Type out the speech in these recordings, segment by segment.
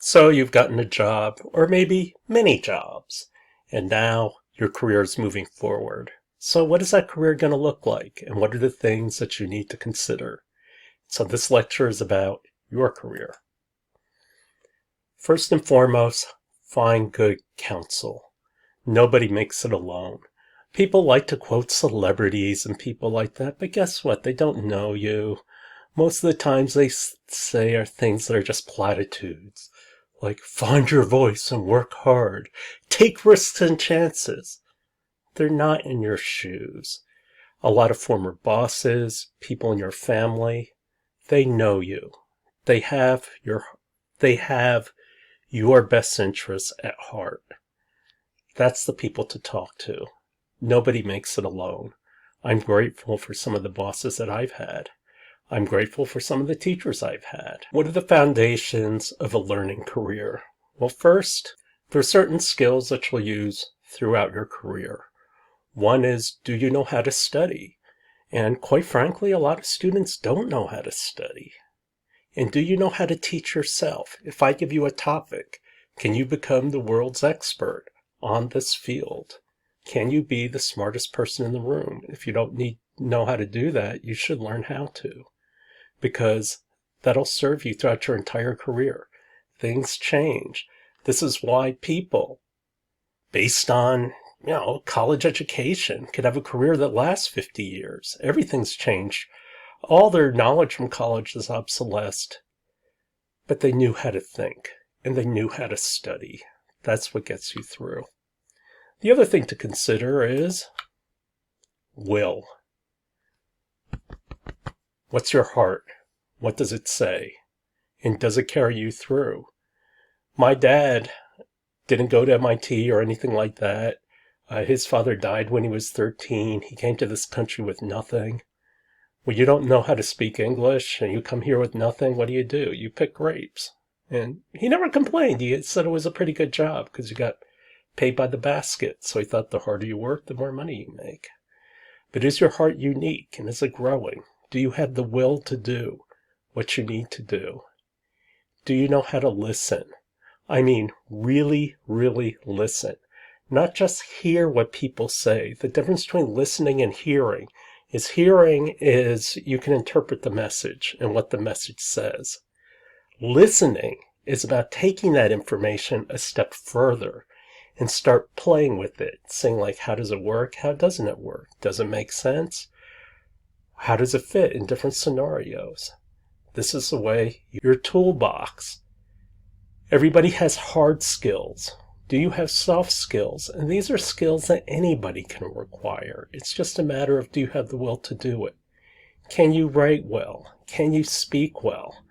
So you've gotten a job, or maybe many jobs, and now your career is moving forward. So what is that career going to look like? And what are the things that you need to consider? So this lecture is about your career. First and foremost, find good counsel. Nobody makes it alone. People like to quote celebrities and people like that, but guess what? They don't know you. Most of the times they say are things that are just platitudes. Like, find your voice and work hard. Take risks and chances. They're not in your shoes. A lot of former bosses, people in your family, they know you. They have your best interests at heart. That's the people to talk to. Nobody makes it alone. I'm grateful for some of the bosses that I've had. I'm grateful for some of the teachers I've had. What are the foundations of a learning career? Well, first, there are certain skills that you'll use throughout your career. One is, do you know how to study? And quite frankly, a lot of students don't know how to study. And do you know how to teach yourself? If I give you a topic, can you become the world's expert on this field? Can you be the smartest person in the room? If you don't know how to do that, you should learn how to, because that'll serve you throughout your entire career. Things change. This is why people, based on, college education, could have a career that lasts 50 years. Everything's changed. All their knowledge from college is obsolete, but they knew how to think and they knew how to study. That's what gets you through. The other thing to consider is will. What's your heart? What does it say? And does it carry you through? My dad didn't go to MIT or anything like that. His father died when he was 13. He came to this country with nothing. When you don't know how to speak English and you come here with nothing, what do? You pick grapes. And he never complained. He said it was a pretty good job because you got paid by the basket. So he thought the harder you work, the more money you make. But is your heart unique and is it growing? Do you have the will to do what you need to do? Do you know how to listen? I mean, really, really listen. Not just hear what people say. The difference between listening and hearing is you can interpret the message and what the message says. Listening is about taking that information a step further and start playing with it, saying like, how does it work? How doesn't it work? Does it make sense? How does it fit in different scenarios? This is the way your toolbox. Everybody has hard skills. Do you have soft skills? And these are skills that anybody can require. It's just a matter of, do you have the will to do it? Can you write well? Can you speak well?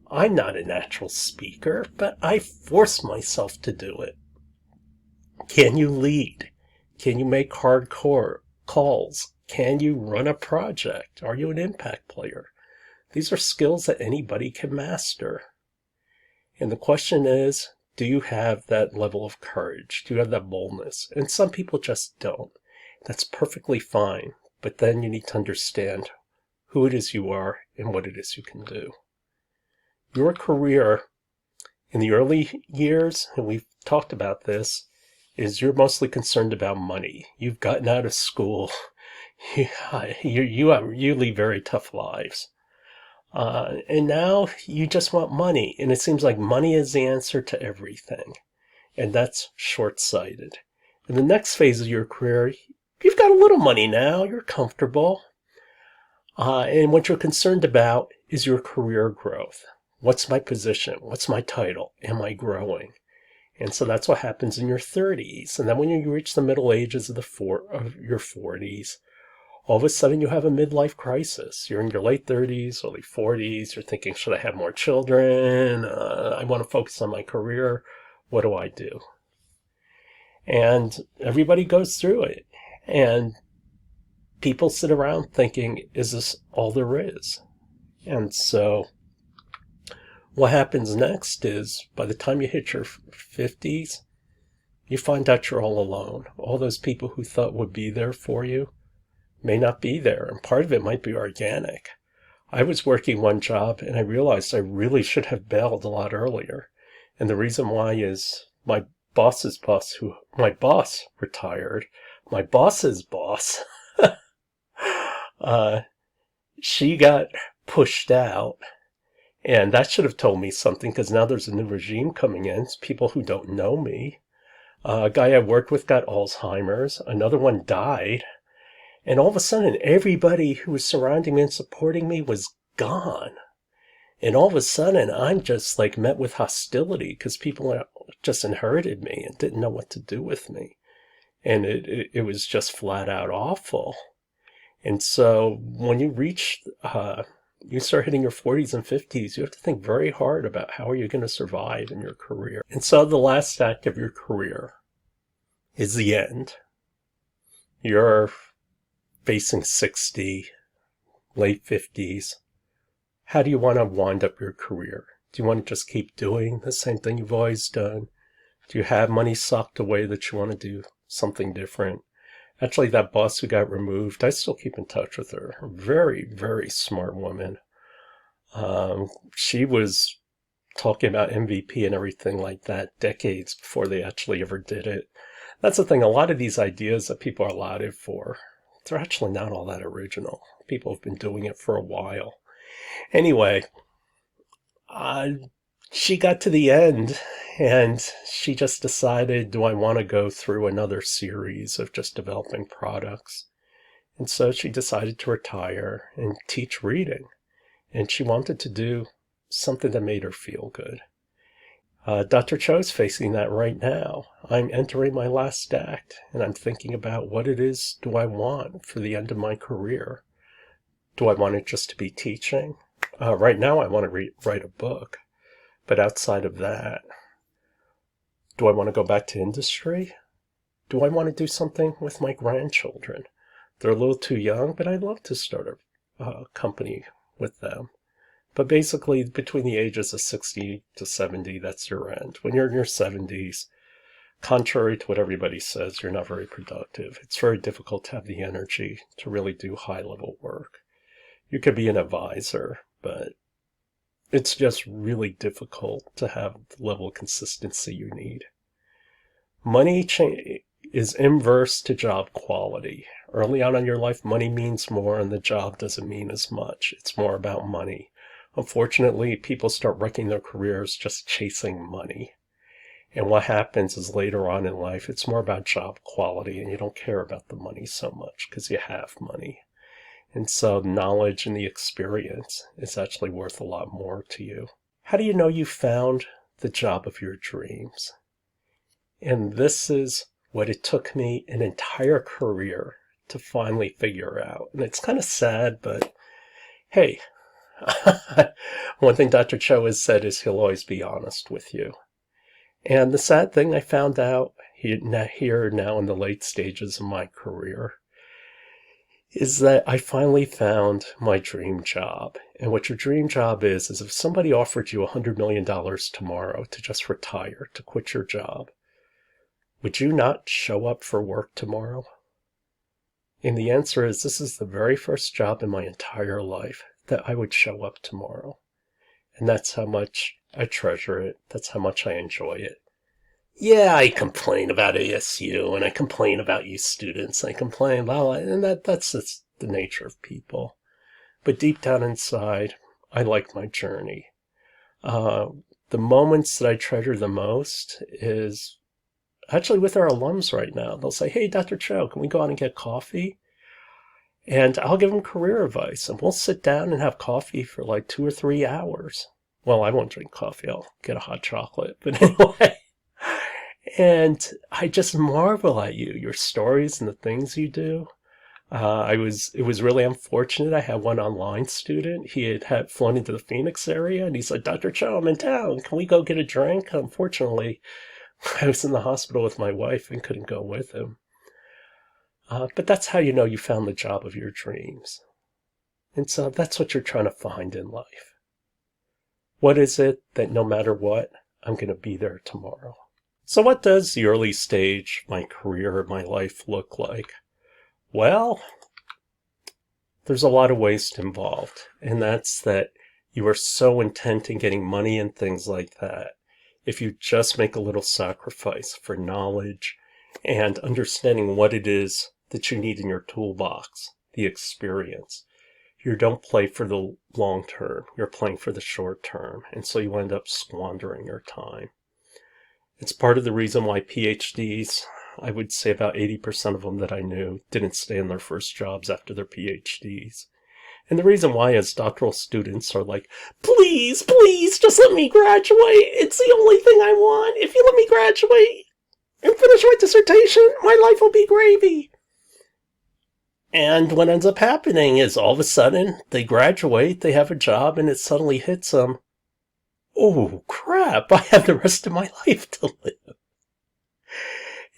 I'm not a natural speaker, but I force myself to do it. Can you lead? Can you make hardcore calls? Can you run a project? Are you an impact player? These are skills that anybody can master. And the question is, do you have that level of courage? Do you have that boldness? And some people just don't. That's perfectly fine. But then you need to understand who it is you are and what it is you can do. Your career in the early years, and we've talked about this, is you're mostly concerned about money. You've gotten out of school. You lead very tough lives. And now you just want money. And it seems like money is the answer to everything. And that's short-sighted. In the next phase of your career, you've got a little money now. You're comfortable. And what you're concerned about is your career growth. What's my position? What's my title? Am I growing? And so that's what happens in your 30s. And then when you reach the middle ages of your 40s, all of a sudden you have a midlife crisis. You're in your late 30s, early 40s. You're thinking, should I have more children? I want to focus on my career. What do I do? And everybody goes through it. And people sit around thinking, is this all there is? And so what happens next is by the time you hit your 50s, you find out you're all alone. All those people who thought would be there for you may not be there, and part of it might be organic. I was working one job and I realized I really should have bailed a lot earlier. And the reason why is my boss's boss, my boss retired. My boss's boss, uh, she got pushed out. And that should have told me something, because now there's a new regime coming in. It's people who don't know me. A guy I worked with got Alzheimer's. Another one died. And all of a sudden, everybody who was surrounding me and supporting me was gone. And all of a sudden, I'm just like met with hostility because people just inherited me and didn't know what to do with me. And it was just flat out awful. And so when you you start hitting your 40s and 50s, you have to think very hard about how are you going to survive in your career. And so the last act of your career is the end. You're facing 60, late 50s. How do you want to wind up your career? Do you want to just keep doing the same thing you've always done? Do you have money socked away that you want to do something different? Actually, that boss who got removed, I still keep in touch with her. A very, very smart woman. She was talking about MVP and everything like that decades before they actually ever did it. That's the thing. A lot of these ideas that people are lauded for, they're actually not all that original. People have been doing it for a while. Anyway, she got to the end and she just decided, do I want to go through another series of just developing products? And so she decided to retire and teach reading. And she wanted to do something that made her feel good. Dr. Cho's facing that right now. I'm entering my last act, and I'm thinking about what it is do I want for the end of my career. Do I want it just to be teaching? Right now I want to write a book. But outside of that, do I want to go back to industry? Do I want to do something with my grandchildren? They're a little too young, but I'd love to start a company with them. But basically, between the ages of 60 to 70, that's your end. When you're in your 70s, contrary to what everybody says, you're not very productive. It's very difficult to have the energy to really do high-level work. You could be an advisor, but it's just really difficult to have the level of consistency you need. Money is inverse to job quality. Early on in your life, money means more and the job doesn't mean as much. It's more about money. Unfortunately, people start wrecking their careers just chasing money. And what happens is later on in life, it's more about job quality and you don't care about the money so much because you have money. And so knowledge and the experience is actually worth a lot more to you. How do you know you found the job of your dreams? And this is what it took me an entire career to finally figure out. And it's kind of sad, but hey, one thing Dr. Cho has said is he'll always be honest with you. And the sad thing I found out here now in the late stages of my career is that I finally found my dream job. And what your dream job is if somebody offered you $100 million tomorrow to just retire, to quit your job, would you not show up for work tomorrow? And the answer is this is the very first job in my entire life that I would show up tomorrow. And that's how much I treasure it. That's how much I enjoy it. Yeah, I complain about ASU and I complain about you students. I complain about, and that's just the nature of people. But deep down inside, I like my journey. The moments that I treasure the most is actually with our alums right now. They'll say, hey, Dr. Cho, can we go out and get coffee? And I'll give them career advice, and we'll sit down and have coffee for like 2 or 3 hours. Well, I won't drink coffee. I'll get a hot chocolate. But anyway, and I just marvel at you, your stories and the things you do. It was really unfortunate. I had one online student. He had flown into the Phoenix area, and he's like, Dr. Cho, I'm in town. Can we go get a drink? Unfortunately, I was in the hospital with my wife and couldn't go with him. But that's how you know you found the job of your dreams. And so that's what you're trying to find in life. What is it that no matter what, I'm going to be there tomorrow? So what does the early stage, my career, my life look like? Well, there's a lot of waste involved. And that's that you are so intent in getting money and things like that if you just make a little sacrifice for knowledge and understanding what it is that you need in your toolbox, the experience. You don't play for the long term, you're playing for the short term, and so you end up squandering your time. It's part of the reason why PhDs, I would say about 80% of them that I knew, didn't stay in their first jobs after their PhDs. And the reason why is doctoral students are like, please, please, just let me graduate. It's the only thing I want. If you let me graduate and finish my dissertation, my life will be gravy. And what ends up happening is all of a sudden they graduate, they have a job, and it suddenly hits them. Oh, crap, I have the rest of my life to live.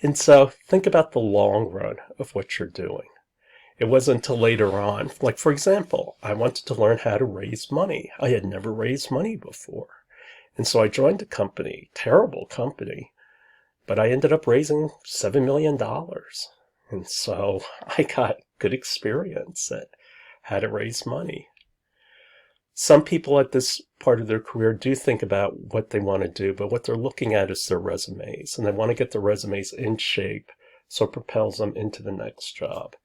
And so think about the long run of what you're doing. It wasn't until later on, like for example, I wanted to learn how to raise money. I had never raised money before. And so I joined a company, terrible company, but I ended up raising $7 million. And so I got good experience at how to raise money. Some people at this part of their career do think about what they want to do, but what they're looking at is their resumes, and they want to get their resumes in shape so it propels them into the next job.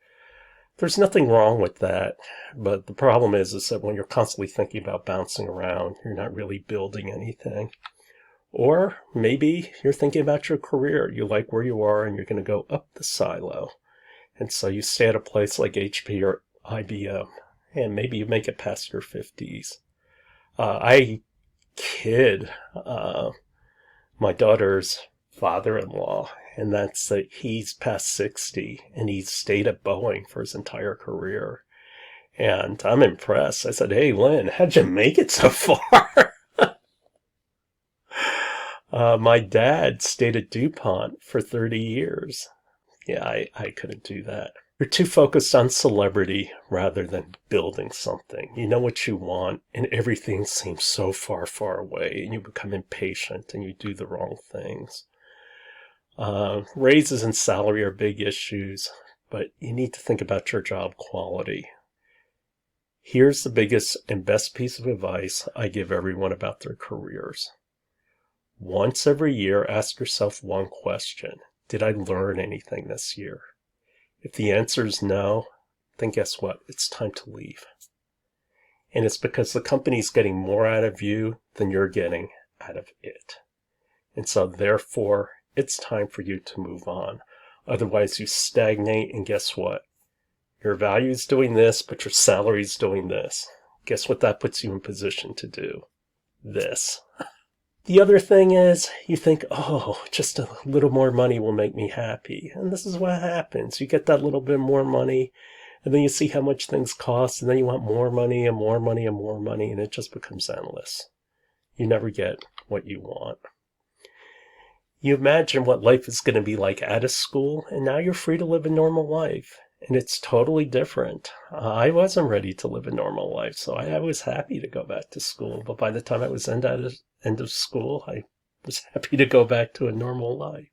There's nothing wrong with that, but the problem is that when you're constantly thinking about bouncing around, you're not really building anything. Or maybe you're thinking about your career. You like where you are and you're going to go up the silo. And so you stay at a place like HP or IBM, and maybe you make it past your 50s. I kid my daughter's father-in-law, and that's that he's past 60 and he's stayed at Boeing for his entire career. And I'm impressed. I said, hey, Lynn, how'd you make it so far? My dad stayed at DuPont for 30 years. Yeah, I couldn't do that. You're too focused on celebrity rather than building something. You know what you want, and everything seems so far, far away, and you become impatient and you do the wrong things. Raises and salary are big issues, but you need to think about your job quality. Here's the biggest and best piece of advice I give everyone about their careers. Once every year, ask yourself one question. Did I learn anything this year? If the answer is no, then guess what? It's time to leave. And it's because the company's getting more out of you than you're getting out of it. And so therefore, it's time for you to move on. Otherwise, you stagnate, and guess what? Your value is doing this, but your salary is doing this. Guess what that puts you in position to do? This. The other thing is, you think, oh, just a little more money will make me happy. And this is what happens. You get that little bit more money, and then you see how much things cost, and then you want more money and more money and more money, and it just becomes endless. You never get what you want. You imagine what life is going to be like out of school, and now you're free to live a normal life. And it's totally different. I wasn't ready to live a normal life, so I was happy to go back to school. But by the time I was end of school, I was happy to go back to a normal life.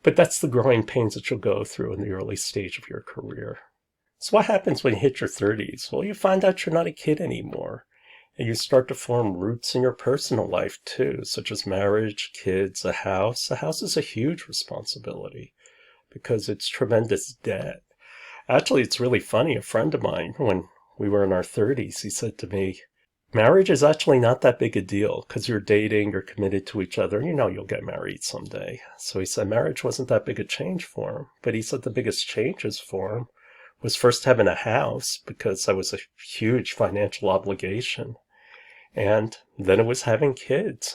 But that's the growing pains that you'll go through in the early stage of your career. So what happens when you hit your 30s? Well, you find out you're not a kid anymore. And you start to form roots in your personal life too, such as marriage, kids, a house. A house is a huge responsibility because it's tremendous debt. Actually, it's really funny. A friend of mine, when we were in our 30s, he said to me, marriage is actually not that big a deal because you're dating, you're committed to each other, and you know you'll get married someday. So he said marriage wasn't that big a change for him. But he said the biggest changes for him was first having a house because that was a huge financial obligation. And then it was having kids.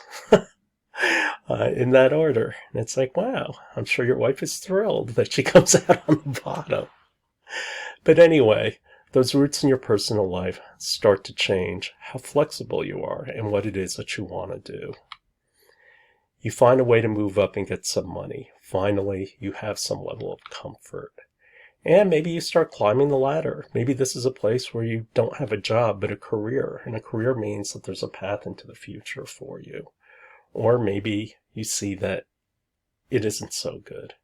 In that order. And it's like, wow, I'm sure your wife is thrilled that she comes out on the bottom. But anyway, those roots in your personal life start to change how flexible you are and what it is that you want to do. You find a way to move up and get some money. Finally, you have some level of comfort. And maybe you start climbing the ladder. Maybe this is a place where you don't have a job, but a career. And a career means that there's a path into the future for you. Or maybe you see that it isn't so good.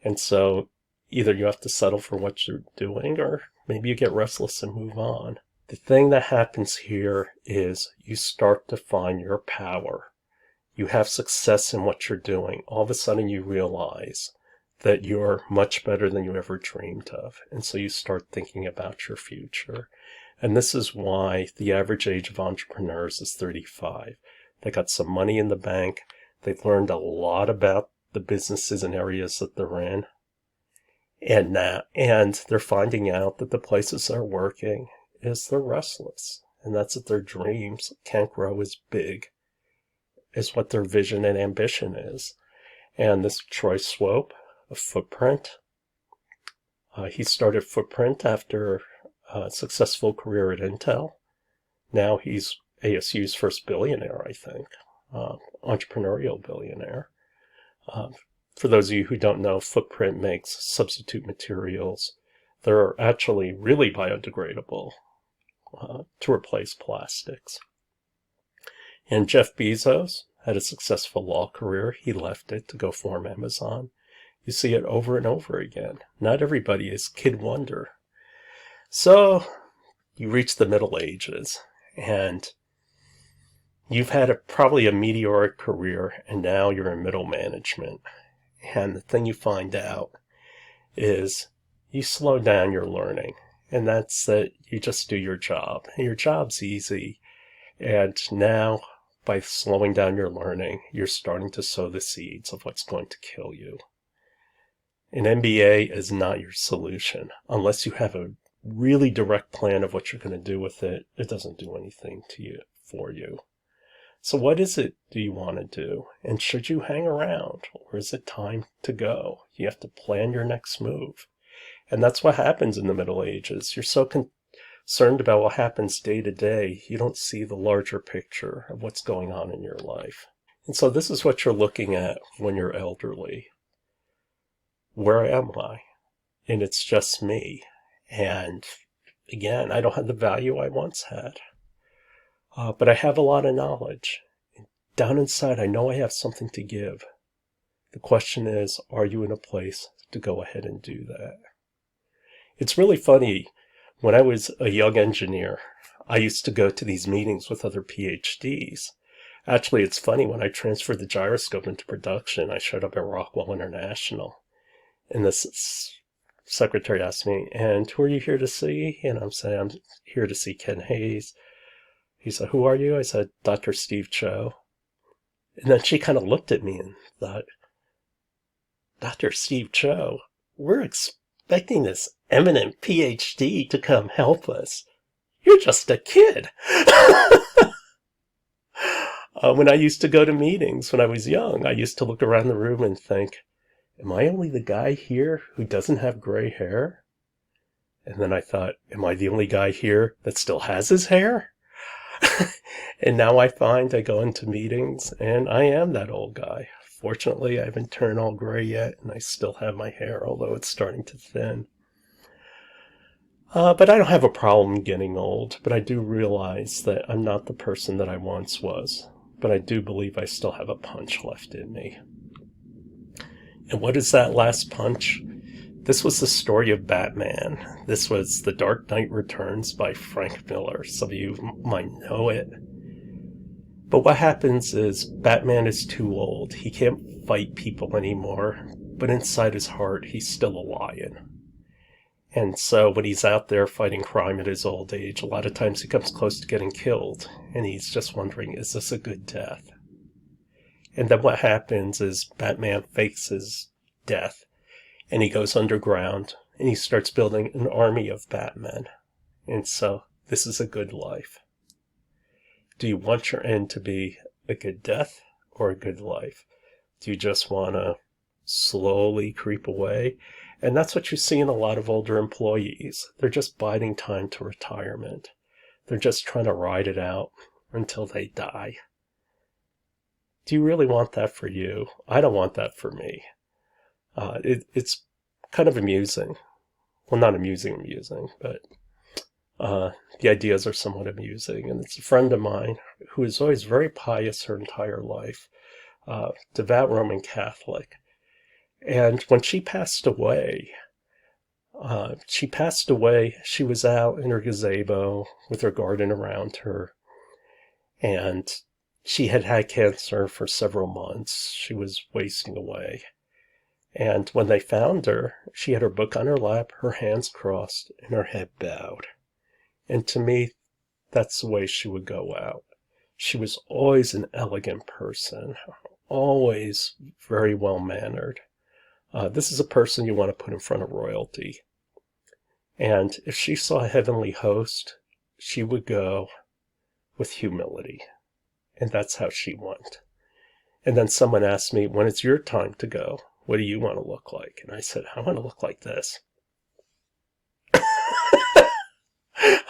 And so either you have to settle for what you're doing, or maybe you get restless and move on. The thing that happens here is you start to find your power. you have success in what you're doing, all of a sudden you realize that you're much better than you ever dreamed of. And so you start thinking about your future. And this is why the average age of entrepreneurs is 35. They got some money in the bank. They've learned a lot about the businesses and areas that they're in. And they're finding out that the places they're working is they're restless. And that's that their dreams can't grow as big as what their vision and ambition is. And this Troy Swope of Footprint, he started Footprint after a successful career at Intel. Now he's ASU's first billionaire, I think, entrepreneurial billionaire. For those of you who don't know, Footprint makes substitute materials that are actually really biodegradable to replace plastics. And Jeff Bezos had a successful law career. He left it to go form Amazon. You see it over and over again. Not everybody is Kid Wonder. So you reach the Middle Ages, and you've had probably a meteoric career, and now you're in middle management. And the thing you find out is you slow down your learning, and that's that you just do your job. And your job's easy, and now by slowing down your learning, you're starting to sow the seeds of what's going to kill you. An MBA is not your solution. Unless you have a really direct plan of what you're going to do with it, it doesn't do anything for you. So what is it do you want to do? And should you hang around, or is it time to go? You have to plan your next move. And that's what happens in the Middle Ages. You're so concerned about what happens day to day, you don't see the larger picture of what's going on in your life. And so this is what you're looking at when you're elderly. Where am I? And it's just me. And again, I don't have the value I once had. But I have a lot of knowledge. Down inside, I know I have something to give. The question is, are you in a place to go ahead and do that? It's really funny. When I was a young engineer, I used to go to these meetings with other PhDs. Actually, it's funny, when I transferred the gyroscope into production, I showed up at Rockwell International. And this secretary asked me, and who are you here to see? And I'm saying, I'm here to see Ken Hayes. He said, who are you? I said, Dr. Steve Cho. And then she kind of looked at me and thought, Dr. Steve Cho, we're expecting this eminent PhD to come help us. You're just a kid. When I used to go to meetings when I was young, I used to look around the room and think, am I only the guy here who doesn't have gray hair? And then I thought, am I the only guy here that still has his hair? And now I find I go into meetings and I am that old guy. Fortunately, I haven't turned all gray yet, and I still have my hair, although it's starting to thin. But I don't have a problem getting old, but I do realize that I'm not the person that I once was. But I do believe I still have a punch left in me. And what is that last punch? This was the story of Batman. This was The Dark Knight Returns by Frank Miller. Some of you might know it. But what happens is Batman is too old. He can't fight people anymore. But inside his heart, he's still a lion. And so when he's out there fighting crime at his old age, a lot of times he comes close to getting killed. And he's just wondering, is this a good death? And then what happens is Batman fakes his death. And he goes underground, and he starts building an army of Batmen. And so, this is a good life. Do you want your end to be a good death or a good life? Do you just want to slowly creep away? And that's what you see in a lot of older employees. They're just biding time to retirement. They're just trying to ride it out until they die. Do you really want that for you? I don't want that for me. It's kind of amusing. Well, not amusing, but the ideas are somewhat amusing. And it's a friend of mine who is always very pious her entire life, devout Roman Catholic. And when she passed away, she was out in her gazebo with her garden around her. And She had had cancer for several months. She was wasting away. And when they found her, she had her book on her lap, her hands crossed, and her head bowed. And to me, that's the way she would go out. She was always an elegant person, always very well-mannered. This is a person you want to put in front of royalty. And if she saw a heavenly host, she would go with humility. And that's how she went. And then someone asked me, when it's your time to go, what do you want to look like? And I said, I want to look like this. I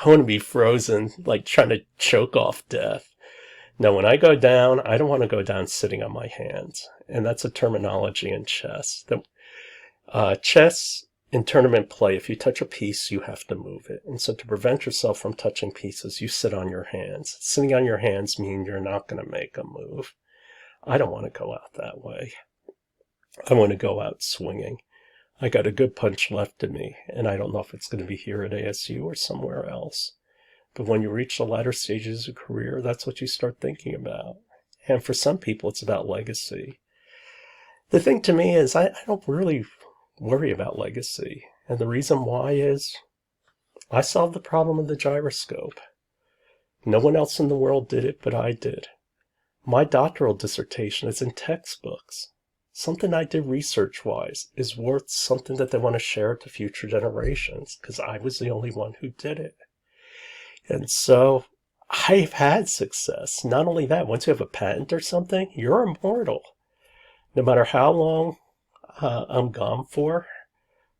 want to be frozen, like trying to choke off death. No, when I go down, I don't want to go down sitting on my hands. And that's a terminology in chess. Chess in tournament play, if you touch a piece, you have to move it. And so to prevent yourself from touching pieces, you sit on your hands. Sitting on your hands means you're not going to make a move. I don't want to go out that way. I want to go out swinging. I got a good punch left in me, and I don't know if it's going to be here at ASU or somewhere else. But when you reach the latter stages of career, that's what you start thinking about. And for some people, it's about legacy. The thing to me is I don't really worry about legacy. And the reason why is I solved the problem of the gyroscope. No one else in the world did it, but I did. My doctoral dissertation is in textbooks. Something I did research-wise is worth something that they want to share to future generations because I was the only one who did it. And so I've had success. Not only that, once you have a patent or something, you're immortal. No matter how long I'm gone for,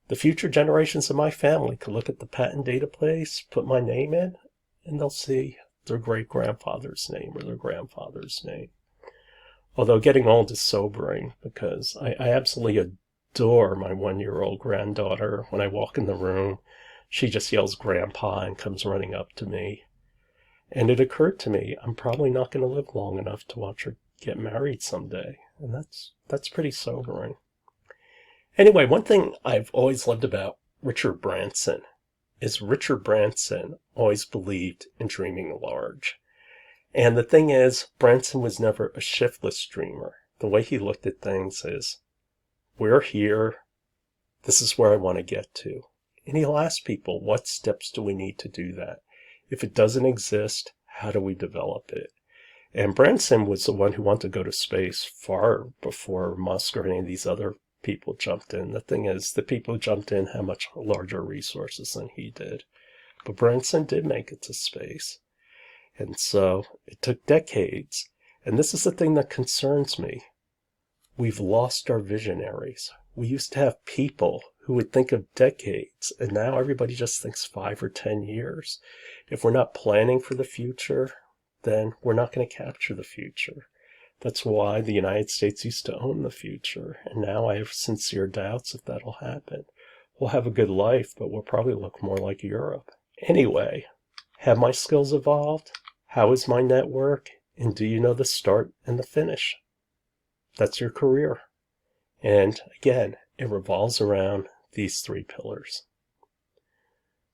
the future generations of my family could look at the patent database, put my name in, and they'll see their great-grandfather's name or their grandfather's name. Although getting old is sobering because I absolutely adore my 1-year-old granddaughter. When I walk in the room, she just yells grandpa and comes running up to me. And it occurred to me, I'm probably not going to live long enough to watch her get married someday. And that's pretty sobering. Anyway, one thing I've always loved about Richard Branson is Richard Branson always believed in dreaming large. And the thing is, Branson was never a shiftless dreamer. The way he looked at things is, we're here, this is where I want to get to. And he'll ask people, what steps do we need to do that? If it doesn't exist, how do we develop it? And Branson was the one who wanted to go to space far before Musk or any of these other people jumped in. The thing is, the people who jumped in had much larger resources than he did. But Branson did make it to space. And so it took decades. And this is the thing that concerns me. We've lost our visionaries. We used to have people who would think of decades, and now everybody just thinks 5 or 10 years. If we're not planning for the future, then we're not going to capture the future. That's why the United States used to own the future, and now I have sincere doubts if that'll happen. We'll have a good life, but we'll probably look more like Europe. Anyway, have my skills evolved? How is my network? And do you know the start and the finish? That's your career. And again, it revolves around these 3 pillars.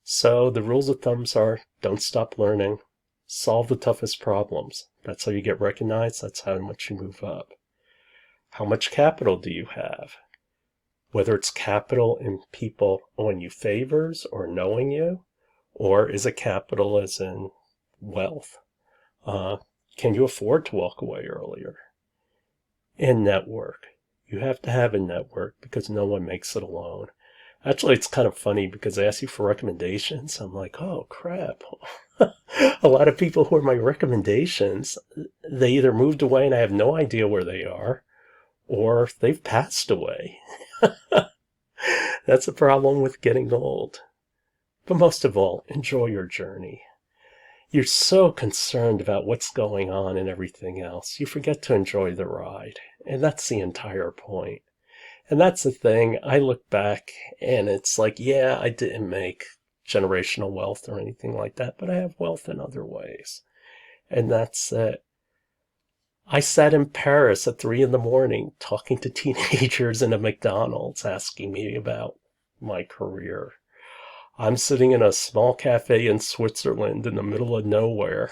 So the rules of thumbs are, don't stop learning, solve the toughest problems. That's how you get recognized. That's how much you move up. How much capital do you have? Whether it's capital in people owing you favors or knowing you, or is it capital as in wealth? Can you afford to walk away earlier? And network. You have to have a network because no one makes it alone. Actually, it's kind of funny because they ask you for recommendations. I'm like, oh, crap. A lot of people who are my recommendations, they either moved away and I have no idea where they are, or they've passed away. That's a problem with getting old. But most of all, enjoy your journey. You're so concerned about what's going on and everything else. You forget to enjoy the ride. And that's the entire point. And that's the thing. I look back and it's like, yeah, I didn't make generational wealth or anything like that, but I have wealth in other ways. And that's it. I sat in Paris at 3 a.m. talking to teenagers in a McDonald's asking me about my career. I'm sitting in a small cafe in Switzerland in the middle of nowhere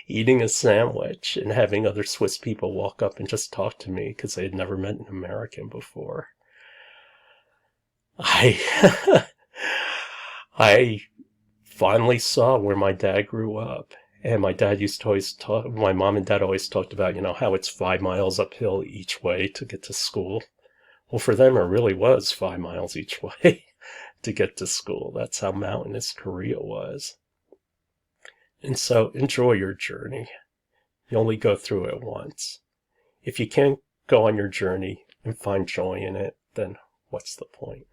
eating a sandwich and having other Swiss people walk up and just talk to me because they had never met an American before. I I finally saw where my dad grew up. And my dad used to always talk, my mom and dad always talked about, how it's 5 miles uphill each way to get to school. Well, for them, it really was 5 miles each way to get to school. That's how mountainous Korea was. And so enjoy your journey. You only go through it once. If you can't go on your journey and find joy in it, then what's the point?